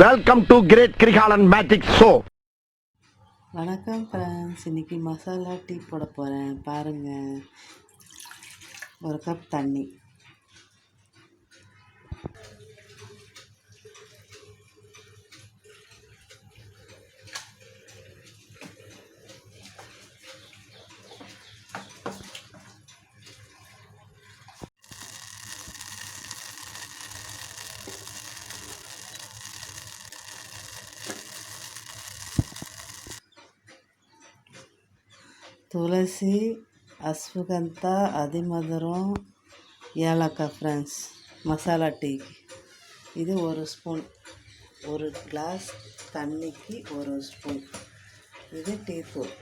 Welcome to great Krikalan magic show. வணக்கம் friends, இன்றைக்கி masala tea போட போகிறேன். பாருங்கள், ஒரு கப் தண்ணி, துளசி, அஸ்வகந்தா, அதிமதுரம், ஏலக்காய். ஃப்ரெண்ட்ஸ், மசாலா டீ இது ஒரு ஸ்பூன், ஒரு கிளாஸ் தண்ணிக்கு ஒரு ஸ்பூன். இது டீ தூள்.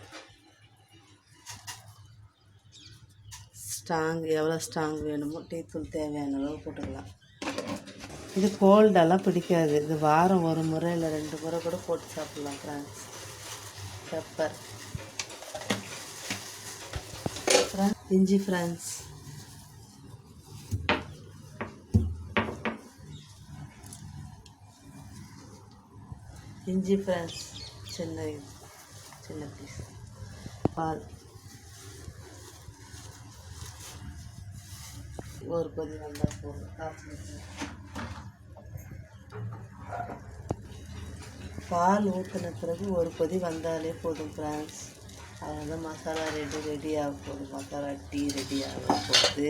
எவ்வளோ ஸ்ட்ராங் வேணுமோ டீ தூள் தேவையான அளவு போட்டுக்கலாம். இது கோல்டெல்லாம் பிடிக்காது. இது வாரம் ஒரு முறை இல்லை 2 முறை கூட போட்டு சாப்பிட்லாம். ஃப்ரெண்ட்ஸ், பெப்பர், இஞ்சி. ஃப்ரெண்ட்ஸ், இஞ்சி. ஃப்ரெண்ட்ஸ், சின்ன பீஸ். பால், ஒரு கொதி வந்தால் போதும். பால் ஊற்றின பிறகு ஒரு கொதி வந்தாலே போதும். ஃப்ரெண்ட்ஸ், அதனால் மசாலா ரெடி ஆக போகுது. மசாலா டீ ரெடி ஆக போகுது.